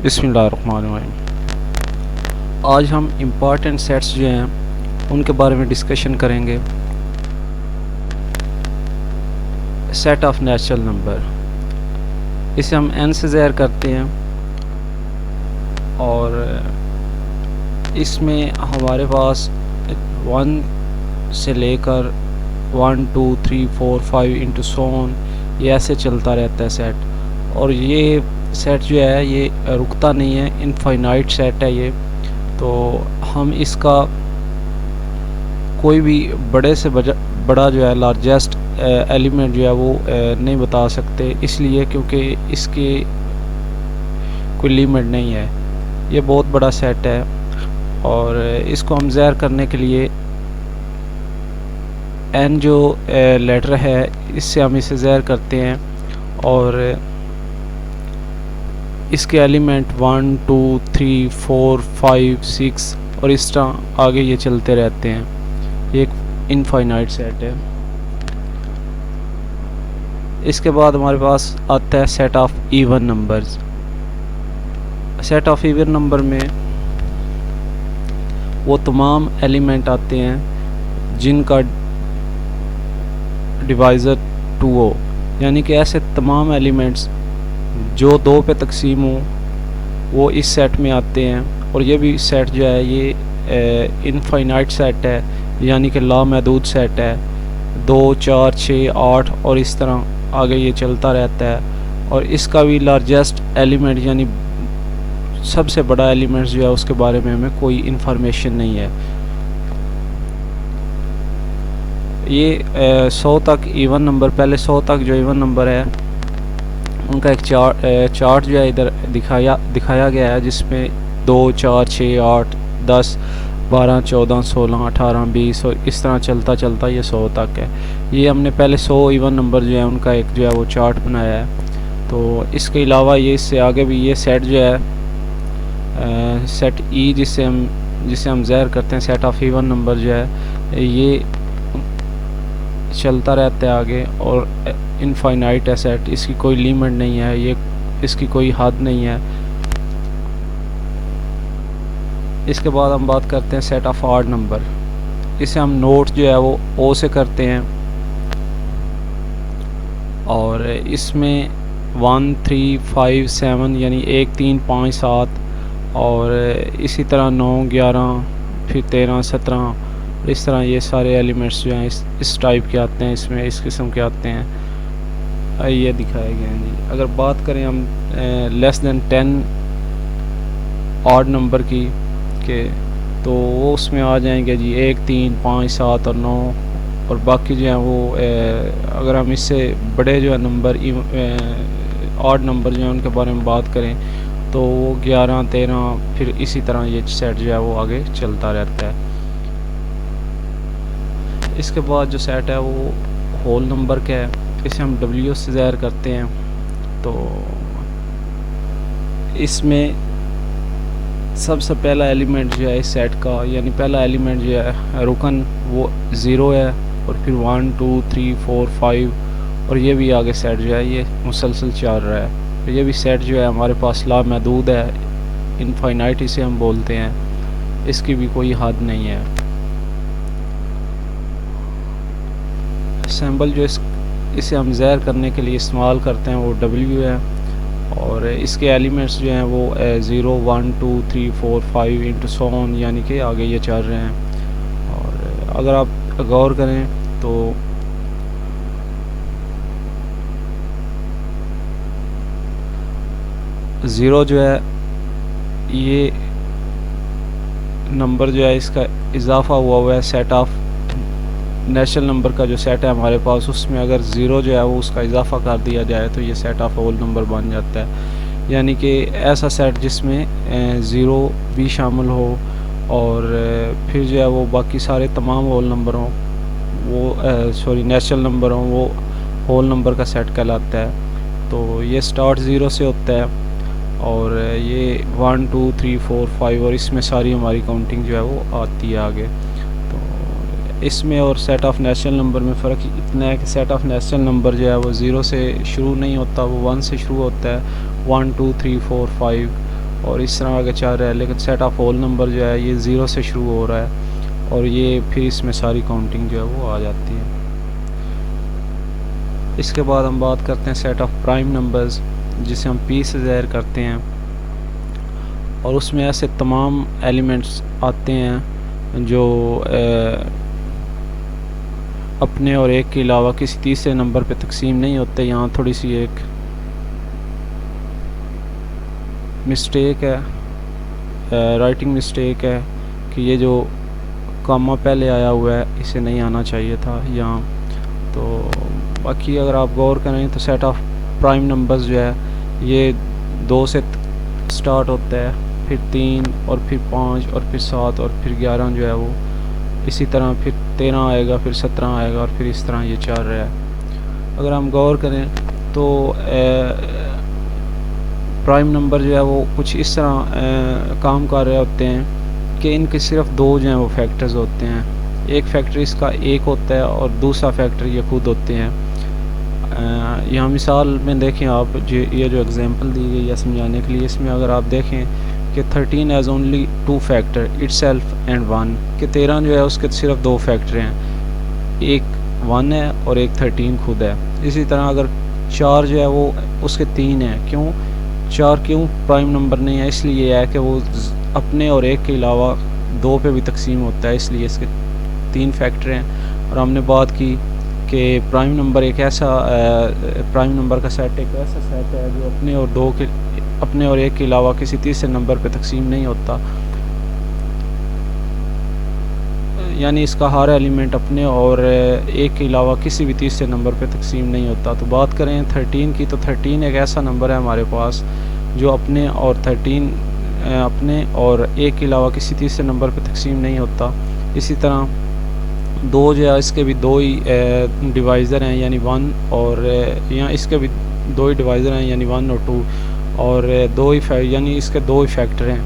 बिस्मिल्लाहिर्रहमानिर्रहीम। आज हम इम्पॉर्टेंट सेट्स जो हैं उनके बारे में डिस्कशन करेंगे। सेट ऑफ नेचुरल नंबर, इसे हम n से ज़ाहिर करते हैं और इसमें हमारे पास 1 से लेकर 1 2 3 4 5 इंटू सोन ये ऐसे चलता रहता है सेट। और ये सेट जो है ये रुकता नहीं है, इनफाइनाइट सेट है ये। तो हम इसका कोई भी बड़े से बड़ा जो है लार्जेस्ट एलिमेंट जो है वो नहीं बता सकते, इसलिए क्योंकि इसके कोई लिमिट नहीं है। ये बहुत बड़ा सेट है और इसको हम ज़ाहिर करने के लिए n जो लेटर है इससे हम इसे ज़ाहिर करते हैं और इसके एलिमेंट 1 2 3 4 5 6 और इस तरह आगे ये चलते रहते हैं। ये एक इनफाइनाइट सेट है। इसके बाद हमारे पास आता है set of even numbers. Set of even number में वो तमाम एलिमेंट आते हैं जिनका डिवाइज़र 2 हो, यानी कि ऐसे तमाम एलिमेंट्स जो 2 पे तकसीम हो वो इस सेट में आते हैं। और ये भी सेट जो है ये इनफाइनाइट सेट है, यानी कि लामहदूद सेट है। 2 4 6 8 और इस तरह आगे ये चलता रहता है। और इसका भी लार्जेस्ट एलिमेंट यानी सबसे बड़ा एलिमेंट जो है उसके बारे में हमें कोई इन्फॉर्मेशन नहीं है। ये 100 तक इवन नंबर, पहले 100 तक जो इवन नंबर है उनका एक चार्ट जो है इधर दिखाया गया है, जिसमें 2 4 6 8 10 12 14 16 18 20 और इस तरह चलता चलता ये 100 तक है। ये हमने पहले 100 इवन नंबर जो है उनका एक जो है वो चार्ट बनाया है। तो इसके अलावा ये इससे आगे भी ये सेट जो है सेट ई जिसे हम ज़ाहिर करते हैं, सेट ऑफ इवन नंबर जो है ये चलता रहता है आगे और इनफाइनाइट है सेट। इसकी कोई लिमिट नहीं है, ये इसकी कोई हद नहीं है। इसके बाद हम बात करते हैं सेट ऑफ ऑड नंबर। इसे हम नोट जो है वो ओ से करते हैं और इसमें 1 3 5 7 यानी 1 3 5 7 और इसी तरह 9 11 फिर 13 17 इस तरह ये सारे एलिमेंट्स जो हैं इस टाइप के आते हैं, इसमें इस किस्म के आते हैं। ये दिखाए गए हैं जी। अगर बात करें हम लेस दैन 10 ऑड नंबर की के, तो वो उसमें आ जाएंगे जी 1 3 5 7 और 9 और बाकी जो है वो अगर हम इससे बड़े जो है नंबर ऑड नंबर जो है उनके बारे में बात करें तो वो 11 13 फिर इसी तरह ये सेट जो है वो आगे चलता रहता है। इसके बाद जो सेट है वो होल नंबर का है, इसे हम W से ज़ाहिर करते हैं। तो इसमें सबसे पहला एलिमेंट जो है इस सेट का, यानी पहला एलिमेंट जो है रुकन वो 0 है और फिर 1 2 3 4 5 और ये भी आगे सेट जो है ये मुसलसल चल रहा है। तो ये भी सेट जो है हमारे पास लामहदूद है, इनफाइनाइट इसे हम बोलते हैं, इसकी भी कोई हद नहीं है। सिंबल जो इसे हम ज़ाहिर करने के लिए इस्तेमाल करते हैं वो W है और इसके एलिमेंट्स जो हैं वो 0 1 2 3 4 5 इंटू सोन यानी कि आगे ये चल रहे हैं। और अगर आप गौर करें तो ज़ीरो जो है ये नंबर जो है इसका इजाफा हुआ है सेट ऑफ नेचुरल नंबर का जो सेट है हमारे पास, उसमें अगर 0 जो है वो उसका इजाफा कर दिया जाए तो ये सेट ऑफ होल नंबर बन जाता है। यानी कि ऐसा सेट जिसमें 0 भी शामिल हो और फिर जो है वो बाकी सारे तमाम होल नंबर हों, वो नेचुरल नंबर हों, वो होल नंबर का सेट कहलाता है। तो ये स्टार्ट 0 से होता है और ये 1 2 3 4 5 और इसमें सारी हमारी काउंटिंग जो है वो आती है आगे। इसमें और सेट ऑफ नेचुरल नंबर में फ़र्क इतना है कि सेट ऑफ नेचुरल नंबर जो है वो 0 से शुरू नहीं होता, वो 1 से शुरू होता है। 1 2 3 4 5 और इस तरह आगे चल रहा है। लेकिन सेट ऑफ होल नंबर जो है ये 0 से शुरू हो रहा है और ये फिर इसमें सारी काउंटिंग जो है वो आ जाती है। इसके बाद हम बात करते हैं सेट ऑफ प्राइम नंबर्स, जिसे हम p से ज़ाहिर करते हैं, और उसमें ऐसे तमाम एलिमेंट्स आते हैं जो अपने और एक के अलावा किसी तीसरे नंबर पे तकसीम नहीं होते। यहाँ थोड़ी सी एक मिस्टेक है, राइटिंग मिस्टेक है कि ये जो कामा पहले आया हुआ है इसे नहीं आना चाहिए था यहाँ। तो बाकी अगर आप गौर करें तो सेट ऑफ प्राइम नंबर्स जो है ये 2 से स्टार्ट होता है, फिर 3 और फिर 5 और फिर 7 और फिर 11 जो है वो इसी तरह, फिर 13 आएगा, फिर 17 आएगा और फिर इस तरह ये चल रहा है। अगर हम गौर करें तो प्राइम नंबर जो है वो कुछ इस तरह काम कर रहे होते हैं कि इनके सिर्फ 2 जो हैं वो फैक्टर्स होते हैं। एक फैक्टर इसका 1 होता है और दूसरा फैक्टर ये खुद होते हैं। यहाँ मिसाल में देखें आप, ये जो एग्जांपल दी गई है समझाने के लिए, इसमें अगर आप देखें कि 13 has only 2 factor itself and 1, कि 13 जो है उसके सिर्फ 2 फैक्टर हैं, एक 1 है और एक 13 खुद है। इसी तरह अगर 4 जो है वो उसके 3 है। क्यों 4 क्यों प्राइम नंबर नहीं है? इसलिए है कि वो अपने और एक के अलावा 2 पे भी तकसीम होता है, इसलिए इसके 3 फैक्टर हैं। और हमने बात की कि प्राइम नंबर एक ऐसा प्राइम नंबर का सेट एक ऐसा सेट है जो अपने और एक के अलावा किसी तीसरे नंबर पे तकसीम नहीं होता, यानी इसका हर एलिमेंट अपने और एक के अलावा किसी भी तीसरे नंबर पे तकसीम नहीं होता। तो बात करें 13 की, तो 13 एक ऐसा नंबर है हमारे पास जो अपने और एक के अलावा किसी तीसरे नंबर पे तकसीम नहीं होता। इसी तरह 2 जो है इसके भी 2 ही डिवाइज़र हैं, यानी 1 और यहाँ इसके भी 2 ही डिवाइज़र हैं, यानी 1 और 2, और 2 ही यानी इसके 2 ही फैक्टर हैं,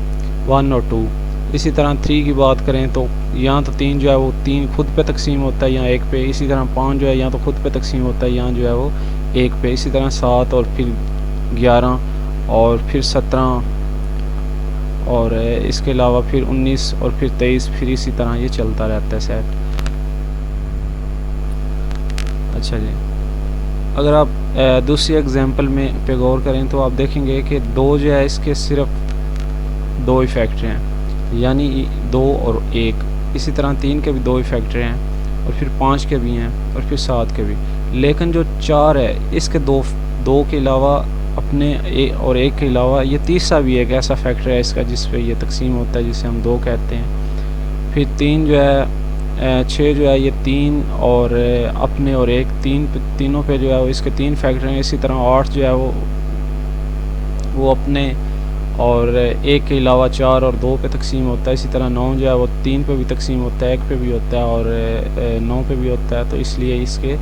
1 और 2। इसी तरह 3 की बात करें तो यहाँ तो 3 जो है वो 3 खुद पे तकसीम होता है यहाँ 1 पे। इसी तरह 5 जो है यहाँ तो खुद पे तकसीम होता है, यहाँ जो है वो 1 पे। इसी तरह 7 और फिर 11 और फिर 17 और इसके अलावा फिर 19 और फिर 23, फिर इसी तरह ये चलता रहता है सेट। अच्छा जी, अगर आप दूसरी एग्जांपल में पे गौर करें तो आप देखेंगे कि 2 जो है इसके सिर्फ 2 ही फैक्टर हैं, यानी 2 और 1। इसी तरह 3 के भी 2 ही फैक्टर हैं और फिर 5 के भी हैं और फिर 7 के भी। लेकिन जो 4 है इसके 2 के अलावा अपने और 1 के अलावा ये तीसरा भी एक ऐसा फैक्टर है इसका जिस पे ये तकसीम होता है, जिसे हम 2 कहते हैं। फिर 3 जो है 6 जो है ये 3 और अपने और 1, तीनों पे जो है वो इसके 3 फैक्टर हैं। इसी तरह 8 जो है वो अपने और 1 के अलावा 4 और 2 पे तकसीम होता है। इसी तरह 9 जो है वो 3 पे भी तकसीम होता है, 1 पे भी होता है और 9 पे भी होता है। तो इसलिए इसके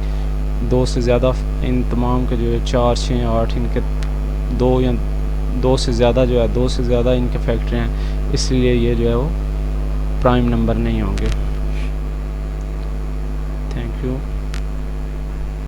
2 से ज़्यादा, इन तमाम के जो है 4, 6, 8 इनके 2 या 2 से ज़्यादा जो है 2 से ज़्यादा इनके फैक्टर हैं, इसलिए ये जो है वो प्राइम नंबर नहीं होंगे। Thank you.